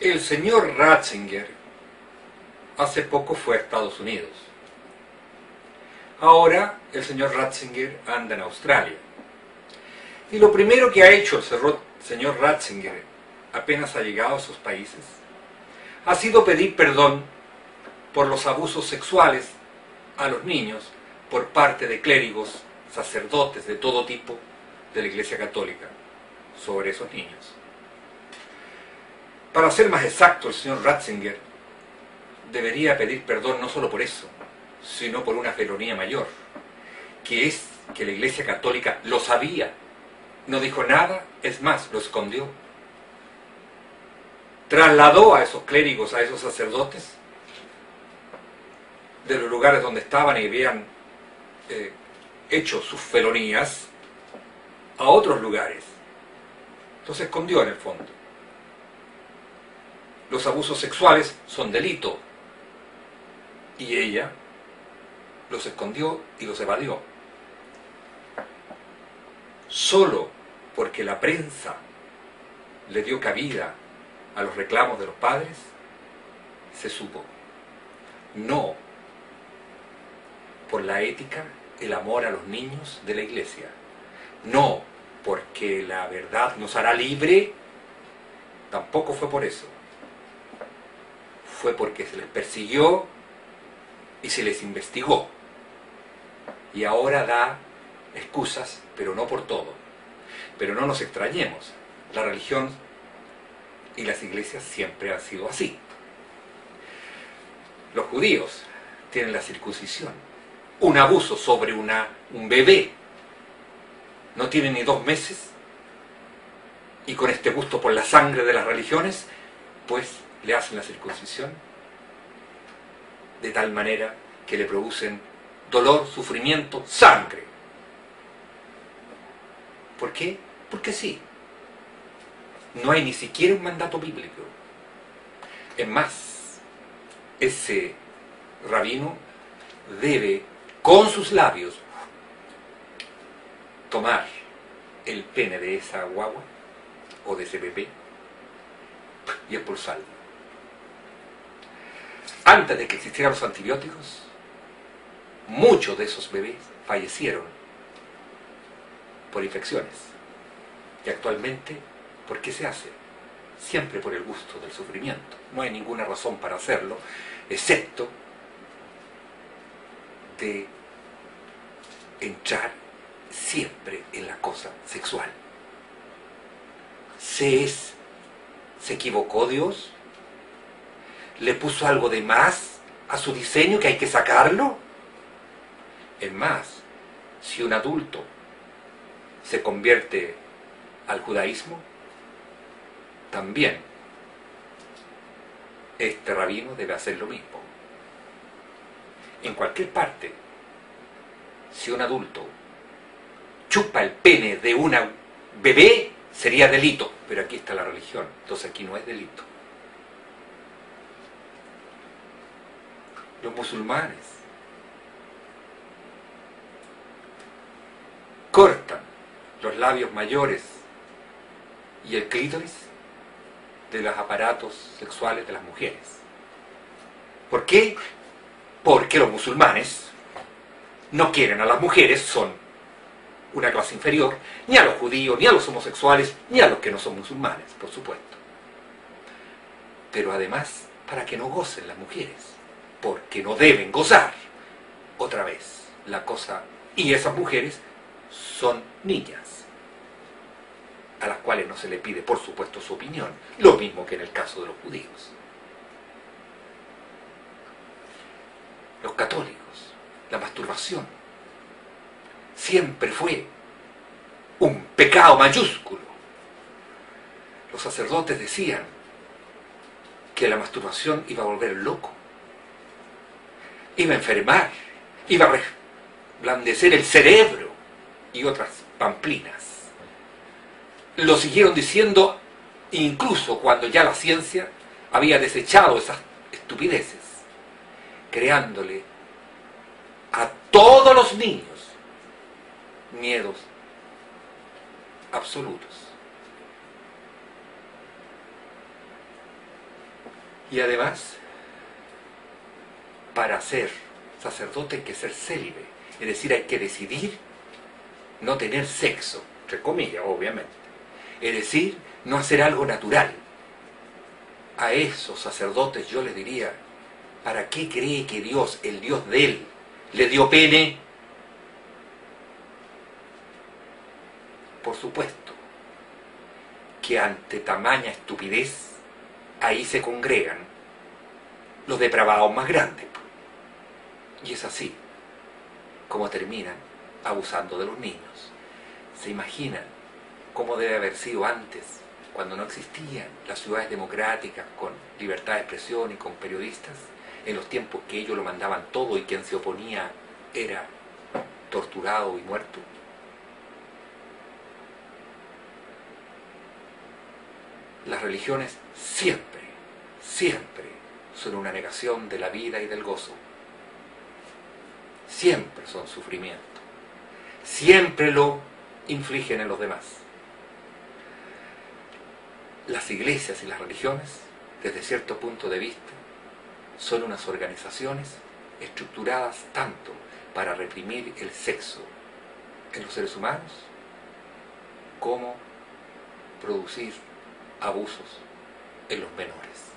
El señor Ratzinger hace poco fue a Estados Unidos. Ahora el señor Ratzinger anda en Australia. Y lo primero que ha hecho el señor Ratzinger, apenas ha llegado a esos países, ha sido pedir perdón por los abusos sexuales a los niños por parte de clérigos, sacerdotes de todo tipo de la Iglesia Católica sobre esos niños. Para ser más exacto, el señor Ratzinger debería pedir perdón no solo por eso, sino por una felonía mayor, que es que la Iglesia Católica lo sabía, no dijo nada, es más, lo escondió. Trasladó a esos clérigos, a esos sacerdotes, de los lugares donde estaban y habían hecho sus felonías, a otros lugares. Los escondió en el fondo. Los abusos sexuales son delito, y ella los escondió y los evadió. Solo porque la prensa le dio cabida a los reclamos de los padres, se supo. No por la ética, el amor a los niños de la Iglesia. No porque la verdad nos hará libre, tampoco fue por eso. Fue porque se les persiguió y se les investigó. Y ahora da excusas, pero no por todo. Pero no nos extrañemos, la religión y las iglesias siempre han sido así. Los judíos tienen la circuncisión. Un abuso sobre un bebé, no tiene ni 2 meses, y con este gusto por la sangre de las religiones, pues le hacen la circuncisión, de tal manera que le producen dolor, sufrimiento, sangre. ¿Por qué? Porque sí. No hay ni siquiera un mandato bíblico. Es más, ese rabino debe, con sus labios, tomar el pene de esa guagua o de ese bebé y expulsarlo. Antes de que existieran los antibióticos, muchos de esos bebés fallecieron por infecciones. Y actualmente, ¿por qué se hace? Siempre por el gusto del sufrimiento. No hay ninguna razón para hacerlo, excepto de entrar siempre en la cosa sexual. ¿Se equivocó Dios? ¿Le puso algo de más a su diseño que hay que sacarlo? Es más, si un adulto se convierte al judaísmo, también este rabino debe hacer lo mismo. En cualquier parte, si un adulto chupa el pene de una bebé, sería delito, pero aquí está la religión, entonces aquí no es delito. Los musulmanes cortan los labios mayores y el clítoris de los aparatos sexuales de las mujeres. ¿Por qué? Porque los musulmanes no quieren a las mujeres, son una clase inferior, ni a los judíos, ni a los homosexuales, ni a los que no son musulmanes, por supuesto. Pero además, para que no gocen las mujeres, porque no deben gozar. Otra vez, la cosa, y esas mujeres son niñas, a las cuales no se le pide, por supuesto, su opinión, lo mismo que en el caso de los judíos. Los católicos, la masturbación, siempre fue un pecado mayúsculo. Los sacerdotes decían que la masturbación iba a volver loco, iba a enfermar, iba a reblandecer el cerebro y otras pamplinas. Lo siguieron diciendo incluso cuando ya la ciencia había desechado esas estupideces, creándole a todos los niños miedos absolutos. Y además, para ser sacerdote hay que ser célibe, es decir, hay que decidir no tener sexo, entre comillas, obviamente. Es decir, no hacer algo natural. A esos sacerdotes yo les diría, ¿para qué cree que Dios, el Dios de él, le dio pene? Por supuesto que ante tamaña estupidez, ahí se congregan los depravados más grandes. Y es así como terminan abusando de los niños. ¿Se imaginan cómo debe haber sido antes, cuando no existían las ciudades democráticas con libertad de expresión y con periodistas, en los tiempos que ellos lo mandaban todo y quien se oponía era torturado y muerto? Las religiones siempre, siempre son una negación de la vida y del gozo. Siempre son sufrimiento. Siempre lo infligen en los demás. Las iglesias y las religiones, desde cierto punto de vista, son unas organizaciones estructuradas tanto para reprimir el sexo en los seres humanos como producir abusos en los menores.